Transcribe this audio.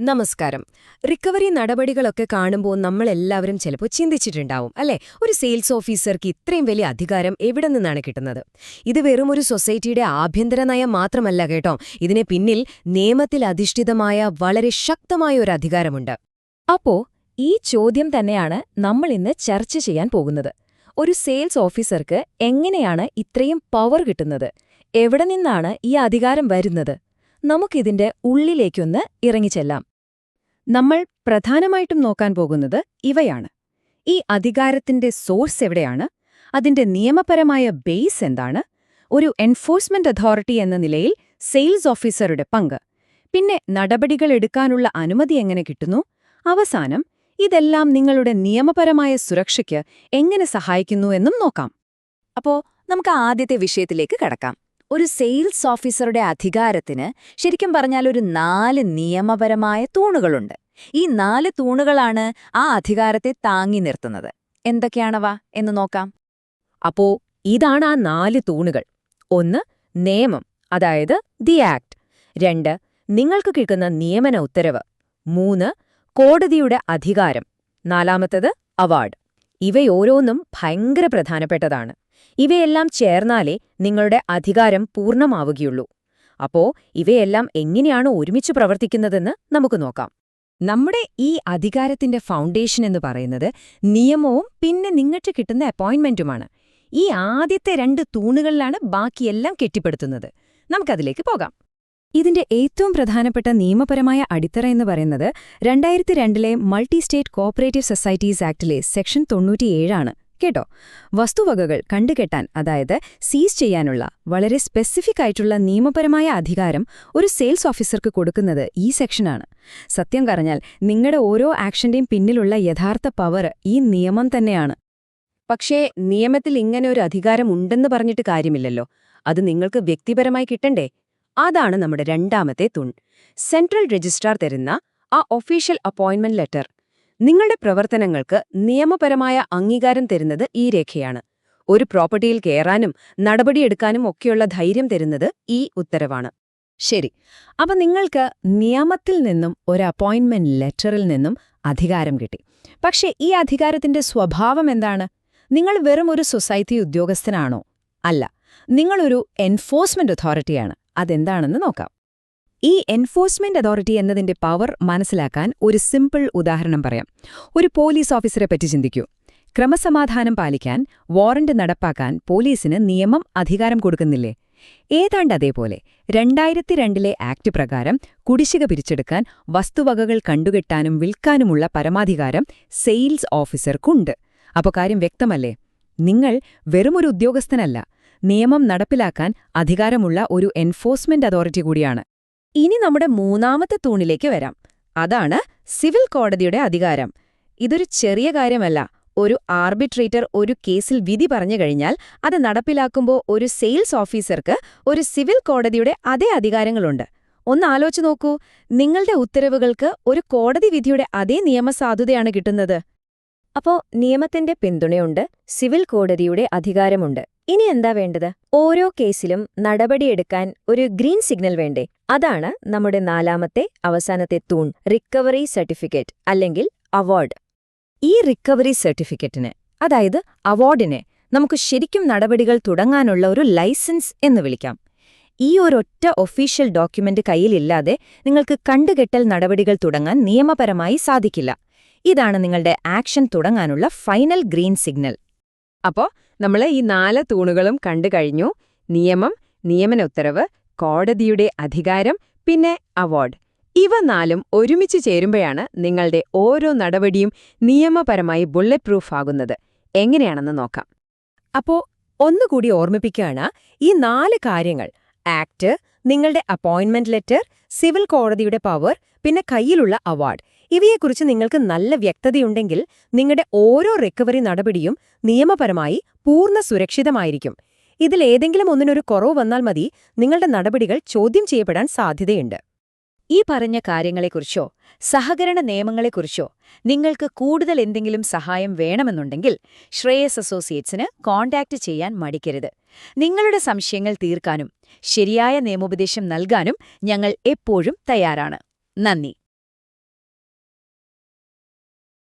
നമസ്കാരം. റിക്കവറി നടപടികളൊക്കെ കാണുമ്പോൾ നമ്മളെല്ലാവരും ചിലപ്പോൾ ചിന്തിച്ചിട്ടുണ്ടാവും അല്ലേ, ഒരു സെയിൽസ് ഓഫീസർക്ക് ഇത്രയും വലിയ അധികാരം എവിടെ നിന്നാണ് കിട്ടുന്നത്? ഇത് വെറും ഒരു സൊസൈറ്റിയുടെ ആഭ്യന്തര നയം മാത്രമല്ല കേട്ടോ, ഇതിനെ പിന്നിൽ നിയമത്തിൽ അധിഷ്ഠിതമായ വളരെ ശക്തമായ ഒരു അധികാരമുണ്ട്. അപ്പോ ഈ ചോദ്യം തന്നെയാണ് നമ്മൾ ഇന്ന് ചർച്ച ചെയ്യാൻ പോകുന്നത്. ഒരു സെയിൽസ് ഓഫീസർക്ക് എങ്ങനെയാണ് ഇത്രയും പവർ കിട്ടുന്നത്? എവിടെ നിന്നാണ് ഈ അധികാരം വരുന്നത്? നമുക്കിതിന്റെ ഉള്ളിലേക്കൊന്ന് ഇറങ്ങിച്ചെല്ലാം. നമ്മൾ പ്രധാനമായിട്ടും നോക്കാൻ പോകുന്നത് ഇവയാണ്. ഈ അധികാരത്തിന്റെ സോഴ്സ് എവിടെയാണ്? അതിന്റെ നിയമപരമായ ബേസ് എന്താണ്? ഒരു എൻഫോഴ്സ്മെന്റ് അതോറിറ്റി എന്ന നിലയിൽ സെയിൽസ് ഓഫീസറുടെ പങ്ക്, പിന്നെ നടപടികൾ എടുക്കാനുള്ള അനുമതി എങ്ങനെ കിട്ടുന്നു? അവസാനം ഇതെല്ലാം നിങ്ങളുടെ നിയമപരമായ സുരക്ഷയ്ക്ക് എങ്ങനെ സഹായിക്കുന്നു എന്നും നോക്കാം. അപ്പോ നമുക്ക് ആദ്യത്തെ വിഷയത്തിലേക്ക് കടക്കാം. ഒരു സെയിൽസ് ഓഫീസറുടെ അധികാരത്തിന് ശരിക്കും പറഞ്ഞാൽ ഒരു 4 നിയമപരമായ തൂണുകളുണ്ട്. ഈ 4 തൂണുകളാണ് ആ അധികാരത്തെ താങ്ങി നിർത്തുന്നത്. എന്തൊക്കെയാണവ എന്ന് നോക്കാം. അപ്പോ ഇതാണ് ആ 4 തൂണുകൾ. 1. നിയമം, അതായത് ദി ആക്ട്. 2. നിങ്ങൾക്ക് കിട്ടുന്ന നിയമന ഉത്തരവ്. 3. കോടതിയുടെ അധികാരം. 4. അവാർഡ്. ഇവയോരോന്നും ഭയങ്കര പ്രധാനപ്പെട്ടതാണ്. ഇവയെല്ലാം ചേർന്നാലേ നിങ്ങളുടെ അധികാരം പൂർണ്ണമാവുകയുള്ളൂ. അപ്പോ ഇവയെല്ലാം എങ്ങനെയാണ് ഒരുമിച്ച് പ്രവർത്തിക്കുന്നതെന്ന് നമുക്ക് നോക്കാം. നമ്മുടെ ഈ അധികാരത്തിന്റെ ഫൗണ്ടേഷൻ എന്ന് പറയുന്നത് നിയമവും പിന്നെ നിങ്ങൾക്ക് കിട്ടുന്ന അപ്പോയിന്റ്മെന്റുമാണ്. ഈ ആദ്യത്തെ 2 തൂണുകളിലാണ് ബാക്കിയെല്ലാം കെട്ടിപ്പടുത്തുന്നത്. നമുക്കതിലേക്ക് പോകാം. ഇതിന്റെ ഏറ്റവും പ്രധാനപ്പെട്ട നിയമപരമായ അടിത്തറ എന്ന് പറയുന്നത് 2002 മൾട്ടി സ്റ്റേറ്റ് കോഓപ്പറേറ്റീവ് സൊസൈറ്റീസ് ആക്ടിലെ സെക്ഷൻ 97 ആണ്. കേട്ടോ, വസ്തുവകകൾ കണ്ടുകെട്ടാൻ, അതായത് സീസ് ചെയ്യാനുള്ള വളരെ സ്പെസിഫിക് ആയിട്ടുള്ള നിയമപരമായ അധികാരം ഒരു സെയിൽസ് ഓഫീസർക്ക് കൊടുക്കുന്നത് ഈ സെക്ഷനാണ്. സത്യം പറഞ്ഞാൽ നിങ്ങളുടെ ഓരോ ആക്ഷന്റെയും പിന്നിലുള്ള യഥാർത്ഥ പവർ ഈ നിയമം തന്നെയാണ്. പക്ഷേ നിയമത്തിൽ ഇങ്ങനെ ഒരു അധികാരം ഉണ്ടെന്ന് പറഞ്ഞിട്ട് കാര്യമില്ലല്ലോ. അത് നിങ്ങൾക്ക് വ്യക്തിപരമായി കിട്ടണ്ടേ? അതാണ് നമ്മുടെ രണ്ടാമത്തെ തൂൺ. സെൻട്രൽ രജിസ്ട്രാർ തരുന്ന ആ ഒഫീഷ്യൽ അപ്പോയിന്റ്മെന്റ് ലെറ്റർ. നിങ്ങളുടെ പ്രവർത്തനങ്ങൾക്ക് നിയമപരമായ അംഗീകാരം തരുന്നത് ഈ രേഖയാണ്. ഒരു പ്രോപ്പർട്ടിയിൽ കയറാനും നടപടിയെടുക്കാനും ഒക്കെയുള്ള ധൈര്യം തരുന്നത് ഈ ഉത്തരവാണ്. ശരി, അപ്പൊ നിങ്ങൾക്ക് നിയമത്തിൽ നിന്നും ഒരു അപ്പോയിന്റ്മെന്റ് ലെറ്ററിൽ നിന്നും അധികാരം കിട്ടി. പക്ഷേ ഈ അധികാരത്തിന്റെ സ്വഭാവം എന്താണ്? നിങ്ങൾ വെറും ഒരു സൊസൈറ്റി ഉദ്യോഗസ്ഥനാണോ? അല്ല, നിങ്ങളൊരു എൻഫോഴ്സ്മെന്റ് അതോറിറ്റിയാണ്. അതെന്താണെന്ന് നോക്കാം. ഈ എൻഫോഴ്സ്മെന്റ് അതോറിറ്റി എന്നതിന്റെ പവർ മനസ്സിലാക്കാൻ ഒരു സിമ്പിൾ ഉദാഹരണം പറയാം. ഒരു പോലീസ് ഓഫീസറെ പറ്റി ചിന്തിക്കൂ. ക്രമസമാധാനം പാലിക്കാൻ, വാറന്റ് നടപ്പാക്കാൻ പോലീസിന് നിയമം അധികാരം കൊടുക്കുന്നില്ലേ? ഏതാണ്ട് അതേപോലെ 2002 ആക്ട് പ്രകാരം കുടിശ്ശിക പിരിച്ചെടുക്കാൻ, വസ്തുവകകൾ കണ്ടുകെട്ടാനും വിൽക്കാനുമുള്ള പരമാധികാരം സെയിൽസ് ഓഫീസർക്കുണ്ട്. അപ്പോൾ കാര്യം വ്യക്തമല്ലേ? നിങ്ങൾ വെറുമൊരു ഉദ്യോഗസ്ഥനല്ല, നിയമം നടപ്പിലാക്കാൻ അധികാരമുള്ള ഒരു എൻഫോഴ്സ്മെന്റ് അതോറിറ്റി കൂടിയാണ്. ഇനി നമ്മുടെ മൂന്നാമത്തെ തൂണിലേക്ക് വരാം. അതാണ് സിവിൽ കോടതിയുടെ അധികാരം. ഇതൊരു ചെറിയ കാര്യമല്ല. ഒരു ആർബിട്രേറ്റർ ഒരു കേസിൽ വിധി പറഞ്ഞു കഴിഞ്ഞാൽ അത് നടപ്പിലാക്കുമ്പോൾ ഒരു സെയിൽസ് ഓഫീസർക്ക് ഒരു സിവിൽ കോടതിയുടെ അതേ അധികാരങ്ങളുണ്ട്. ഒന്ന് ആലോചിച്ച് നോക്കൂ, നിങ്ങളുടെ ഉത്തരവുകൾക്ക് ഒരു കോടതി വിധിയുടെ അതേ നിയമസാധുതയാണ് കിട്ടുന്നത്. അപ്പോ നിയമത്തിന്റെ പിന്തുണയുണ്ട്, സിവിൽ കോടതിയുടെ അധികാരമുണ്ട്. ഇനി എന്താ വേണ്ടത്? ഓരോ കേസിലും നടപടിയെടുക്കാൻ ഒരു ഗ്രീൻ സിഗ്നൽ വേണ്ടേ? അതാണ് നമ്മുടെ 4ാമത്തെ അവസാനത്തെ തൂൺ, റിക്കവറി സർട്ടിഫിക്കറ്റ് അല്ലെങ്കിൽ അവാർഡ്. ഈ റിക്കവറി സർട്ടിഫിക്കറ്റിന്, അതായത് അവാർഡിനെ, നമുക്ക് ശരിക്കും നടപടികൾ തുടങ്ങാനുള്ള ഒരു ലൈസൻസ് എന്ന് വിളിക്കാം. ഈ ഒരൊറ്റ ഒഫീഷ്യൽ ഡോക്യുമെന്റ് കയ്യിലില്ലാതെ നിങ്ങൾക്ക് കണ്ടുകെട്ടൽ നടപടികൾ തുടങ്ങാൻ നിയമപരമായി സാധിക്കില്ല. ഇതാണ് നിങ്ങളുടെ ആക്ഷൻ തുടങ്ങാനുള്ള ഫൈനൽ ഗ്രീൻ സിഗ്നൽ. അപ്പോ നമ്മൾ ഈ 4 തൂണുകളും കണ്ടു കഴിഞ്ഞു. നിയമം, നിയമന ഉത്തരവ്, കോടതിയുടെ അധികാരം, പിന്നെ അവാർഡ്. ഇവ 4ഉം ഒരുമിച്ച് ചേരുമ്പോഴാണ് നിങ്ങളുടെ ഓരോ നടപടിയും നിയമപരമായി ബുള്ളറ്റ് പ്രൂഫ് ആകുന്നത്. എങ്ങനെയാണെന്ന് നോക്കാം. അപ്പോ ഒന്നുകൂടി ഓർമ്മിപ്പിക്കുകയാണ്, ഈ 4 കാര്യങ്ങൾ, ആക്ട്, നിങ്ങളുടെ അപ്പോയിന്റ്മെന്റ് ലെറ്റർ, സിവിൽ കോടതിയുടെ പവർ, പിന്നെ കയ്യിലുള്ള അവാർഡ്, ഇവയെക്കുറിച്ച് നിങ്ങൾക്ക് നല്ല വ്യക്തതയുണ്ടെങ്കിൽ നിങ്ങളുടെ ഓരോ റിക്കവറി നടപടിയും നിയമപരമായി പൂർണ്ണ സുരക്ഷിതമായിരിക്കും. ഇതിലേതെങ്കിലും ഒന്നിനൊരു കുറവ് വന്നാൽ മതി, നിങ്ങളുടെ നടപടികൾ ചോദ്യം ചെയ്യപ്പെടാൻ സാധ്യതയുണ്ട്. ഈ പറഞ്ഞ കാര്യങ്ങളെക്കുറിച്ചോ സഹകരണ നിയമങ്ങളെക്കുറിച്ചോ നിങ്ങൾക്ക് കൂടുതൽ എന്തെങ്കിലും സഹായം വേണമെന്നുണ്ടെങ്കിൽ ശ്രേയസ് അസോസിയേറ്റ്സിന് കോൺടാക്റ്റ് ചെയ്യാൻ മടിക്കരുത്. നിങ്ങളുടെ സംശയങ്ങൾ തീർക്കാനും ശരിയായ നിയമോപദേശം നൽകാനും ഞങ്ങൾ എപ്പോഴും തയ്യാറാണ്. നന്ദി.